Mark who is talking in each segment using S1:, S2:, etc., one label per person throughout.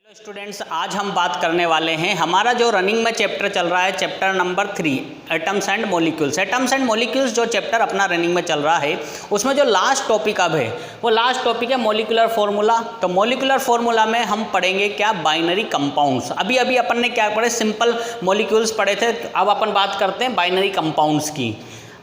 S1: Students, आज हम बात करने वाले हैं हमारा जो रनिंग में चैप्टर चल रहा है, chapter number 3 atoms and molecules. Atoms and molecules जो चैप्टर अपना रनिंग में चल रहा है उसमें जो लास्ट टॉपिक अब है वो लास्ट टॉपिक है मॉलिक्यूलर फार्मूला। तो मॉलिक्यूलर फार्मूला में हम पढ़ेंगे क्या, बाइनरी कंपाउंड्स। अभी अपन ने क्या पढ़े, सिंपल मॉलिक्यूल्स पढ़े थे। अब अपन बात करते हैं बाइनरी कंपाउंड्स की।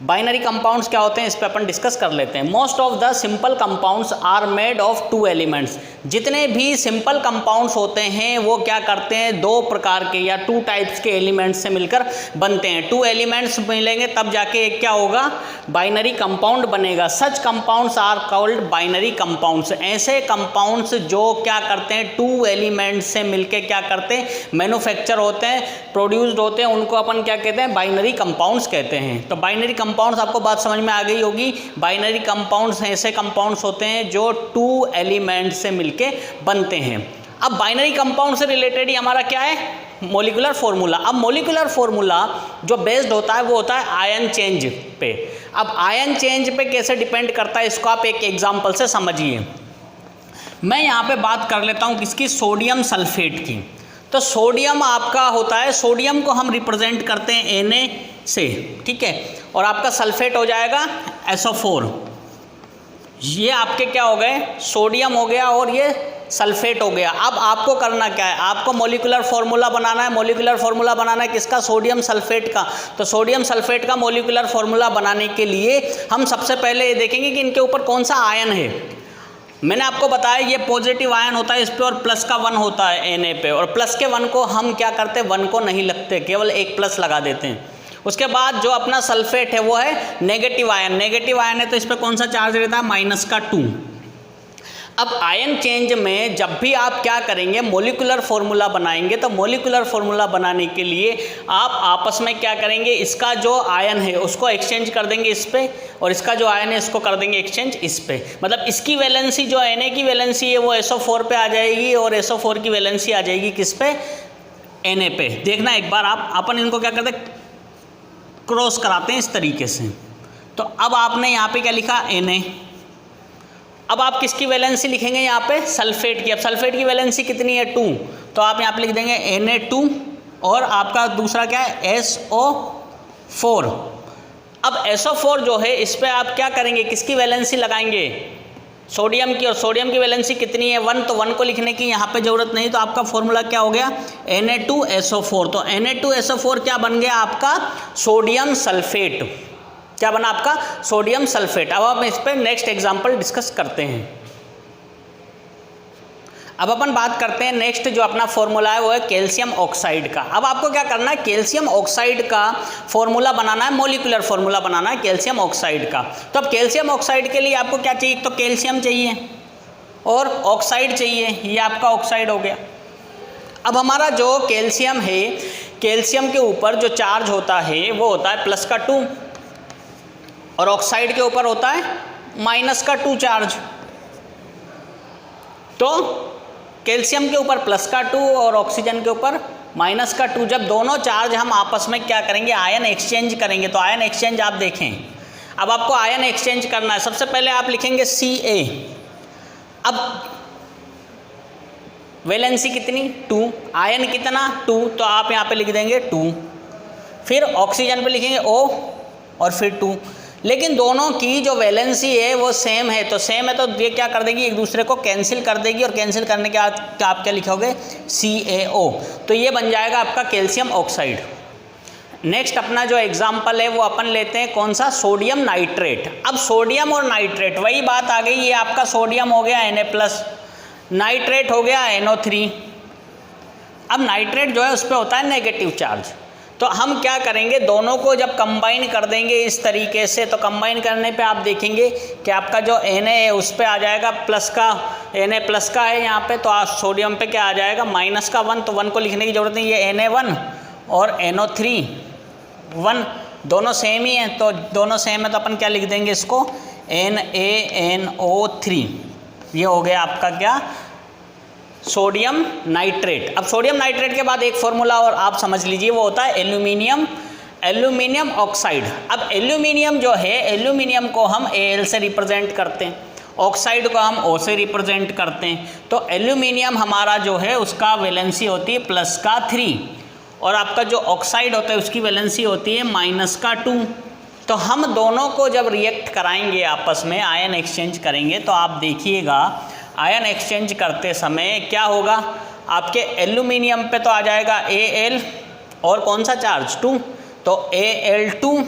S1: बाइनरी कंपाउंड्स क्या होते हैं इस पे अपन डिस्कस कर लेते हैं। Most of the simple compounds are made of two elements. जितने भी सिंपल कंपाउंड्स होते हैं वो क्या करते हैं, दो प्रकार के या टू टाइप्स के एलिमेंट्स से मिलकर बनते हैं। टू एलिमेंट्स मिलेंगे तब जाके एक क्या होगा, बाइनरी कंपाउंड बनेगा। Such compounds are called binary compounds. ऐसे कंपाउंड्स जो क्या करते हैं, टू एलिमेंट्स से मिलके क्या करते हैं, मैन्युफैक्चर होते हैं, प्रोड्यूस्ड होते हैं, उनको अपन क्या कहते हैं, बाइनरी कंपाउंड्स कहते हैं। तो बाइनरी कंपाउंड्स आपको बात समझ में आ गई होगी। बाइनरी कंपाउंड्स ऐसे कंपाउंड्स होते हैं जो टू एलिमेंट्स से मिलके बनते हैं। अब बाइनरी कंपाउंड से रिलेटेड ही हमारा क्या है, मॉलिक्यूलर फार्मूला। अब मॉलिक्यूलर फार्मूला जो बेस्ड होता है वो होता है आयन चेंज पे। अब आयन चेंज पे कैसे डिपेंड करता है इसको आप एक एग्जांपल से समझिए। मैं यहाँ पे बात कर लेता हूँ किसकी, सोडियम सल्फेट की। तो सोडियम आपका होता है, सोडियम को हम रिप्रेजेंट करते हैं Na से, ठीक है, और आपका सल्फेट हो जाएगा SO4। ये आपके क्या हो गए, सोडियम हो गया और ये सल्फेट हो गया। अब आपको करना क्या है, आपको मॉलिक्यूलर फार्मूला बनाना है। मॉलिक्यूलर फार्मूला बनाना है किसका, सोडियम सल्फेट का। तो सोडियम सल्फेट का मॉलिक्यूलर फार्मूला बनाने के लिए हम सबसे पहले ये देखेंगे कि इनके ऊपर कौन सा आयन है। मैंने आपको बताया ये पॉजिटिव आयन होता है इस पे और प्लस का 1 होता है Na पे, और प्लस के 1 को हम क्या करते हैं, 1 को नहीं लगते, केवल एक प्लस लगा देते हैं। उसके बाद जो अपना सल्फेट है वो है नेगेटिव आयन। नेगेटिव आयन है तो इस पर कौन सा चार्ज रहता है, -2। अब आयन चेंज में जब भी आप क्या करेंगे, मॉलिक्यूलर फार्मूला बनाएंगे, तो मॉलिक्यूलर फार्मूला बनाने के लिए आप आपस में क्या करेंगे, इसका जो आयन है उसको एक्सचेंज कर देंगे इस पे, और इसका जो आयन है इसको कर देंगे एक्सचेंज इस पे। मतलब इसकी वैलेंसी जो Na की वैलेंसी है वो SO4 पे आ जाएगी और SO4 की वैलेंसी आ जाएगी किस पे, Na पे। देखना एक बार आप, अपन इनको क्या करते हैं, क्रॉस कराते हैं इस तरीके से। तो अब आपने यहाँ पे क्या लिखा, Na। अब आप किसकी वैलेंसी लिखेंगे यहाँ पे, सल्फेट की। अब सल्फेट की वैलेंसी कितनी है, 2, तो आप यहाँ पे लिख देंगे Na2 और आपका दूसरा क्या है, SO4। अब SO4 जो है इस पर आप क्या करेंगे, किसकी वैलेंसी लगाएंगे, सोडियम की। और सोडियम की वैलेंसी कितनी है, 1, तो 1 को लिखने की यहाँ पे ज़रूरत नहीं। तो आपका फॉर्मूला क्या हो गया, Na2SO4। तो Na2SO4 क्या बन गया आपका, सोडियम सल्फेट। क्या बना आपका, सोडियम सल्फेट। अब हम इस पर नेक्स्ट एग्जांपल डिस्कस करते हैं। अब अपन बात करते हैं नेक्स्ट जो अपना फॉर्मूला है वो है कैल्शियम ऑक्साइड का। अब आपको क्या करना है, कैल्शियम ऑक्साइड का फॉर्मूला बनाना है, मॉलिक्यूलर फॉर्मूला बनाना है कैल्शियम ऑक्साइड का। तो अब कैल्शियम ऑक्साइड के लिए आपको क्या चाहिए, तो कैल्शियम चाहिए और ऑक्साइड चाहिए, ये आपका ऑक्साइड हो गया। अब हमारा जो कैल्शियम है, कैल्शियम के ऊपर जो चार्ज होता है वो होता है +2 और ऑक्साइड के ऊपर होता है -2 चार्ज। तो कैल्शियम के ऊपर +2 और ऑक्सीजन के ऊपर -2। जब दोनों चार्ज हम आपस में क्या करेंगे, आयन एक्सचेंज करेंगे। तो आयन एक्सचेंज आप देखें, अब आपको आयन एक्सचेंज करना है। सबसे पहले आप लिखेंगे Ca। अब वैलेंसी कितनी, 2, आयन कितना, 2, तो आप यहाँ पे लिख देंगे 2। फिर ऑक्सीजन पे लिखेंगे O और फिर 2। लेकिन दोनों की जो वैलेंसी है वो सेम है, तो सेम है तो ये क्या कर देगी, एक दूसरे को कैंसिल कर देगी, और कैंसिल करने के बाद आप क्या लिखोगे, CaO। तो ये बन जाएगा आपका कैल्शियम ऑक्साइड। नेक्स्ट अपना जो एग्जाम्पल है वो अपन लेते हैं कौन सा, सोडियम नाइट्रेट। अब सोडियम और नाइट्रेट वही बात आ गई, ये आपका सोडियम हो गया Na+, नाइट्रेट हो गया NO3। अब नाइट्रेट जो है उस पर होता है नेगेटिव चार्ज। तो हम क्या करेंगे, दोनों को जब कंबाइन कर देंगे इस तरीके से, तो कंबाइन करने पे आप देखेंगे कि आपका जो Na है उस पे आ जाएगा प्लस का, Na+ का है यहाँ पे, तो आज सोडियम पे क्या आ जाएगा, -1, तो 1 को लिखने की ज़रूरत नहीं, ये Na1 और NO3 1 दोनों सेम ही हैं। तो दोनों सेम है तो अपन क्या लिख देंगे इसको, NaNO3। ये हो गया आपका क्या, सोडियम नाइट्रेट। अब सोडियम नाइट्रेट के बाद एक फॉर्मूला और आप समझ लीजिए, वो होता है एल्यूमिनियम ऑक्साइड। अब एल्यूमिनियम जो है, एल्यूमिनियम को हम Al से रिप्रेजेंट करते हैं ऑक्साइड को हम O से रिप्रेजेंट करते हैं। तो एल्यूमिनियम हमारा जो है उसका वैलेंसी होती है प्लस का 3 और आपका जो ऑक्साइड होता है उसकी वैलेंसी होती है माइनस का 2। तो हम दोनों को जब रिएक्ट कराएंगे आपस में, आयन एक्सचेंज करेंगे, तो आप देखिएगा आयन एक्सचेंज करते समय क्या होगा, आपके एल्यूमिनियम पे तो आ जाएगा Al और कौन सा चार्ज 2, तो Al2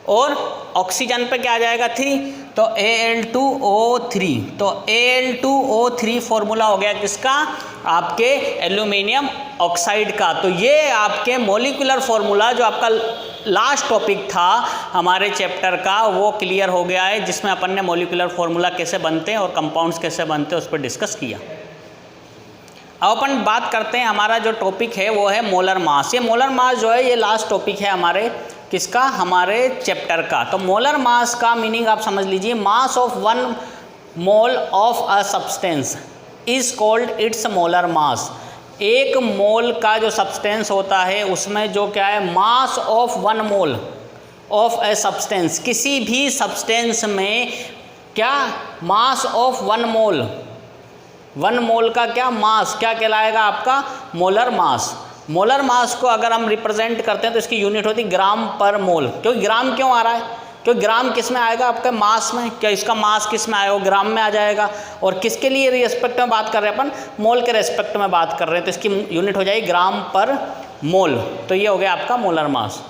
S1: और ऑक्सीजन पे क्या आ जाएगा 3, तो Al2O3। तो Al2O3 फॉर्मूला हो गया किसका, आपके एल्यूमिनियम ऑक्साइड का। तो ये आपके मॉलिक्यूलर फॉर्मूला जो आपका लास्ट टॉपिक था हमारे चैप्टर का वो क्लियर हो गया है, जिसमें अपन ने मॉलिक्यूलर फॉर्मूला कैसे बनते हैं और कंपाउंड्स कैसे बनते हैं उस पर डिस्कस किया। अब अपन बात करते हैं, हमारा जो टॉपिक है वो है मोलर मास। ये मोलर मास जो है ये लास्ट टॉपिक है हमारे किसका, हमारे चैप्टर का। तो मोलर मास का मीनिंग आप समझ लीजिए, mass of 1 mole of a substance is called its molar mass. एक मोल का जो सब्सटेंस होता है उसमें जो क्या है, mass of 1 mole of a substance, किसी भी सब्सटेंस में क्या मास ऑफ 1 मोल, 1 मोल का क्या मास क्या कहलाएगा आपका, मोलर मास। मोलर मास को अगर हम रिप्रेजेंट करते हैं तो इसकी यूनिट होती है ग्राम पर मोल। क्योंकि ग्राम क्यों आ रहा है, क्योंकि ग्राम किस में आएगा, आपके मास में। क्या इसका मास किस में आएगा, वो ग्राम में आ जाएगा। और किसके लिए रेस्पेक्ट में बात कर रहे हैं अपन, मोल के रेस्पेक्ट में बात कर रहे हैं, तो इसकी यूनिट हो जाएगी ग्राम पर मोल। तो ये हो गया आपका मोलर मास।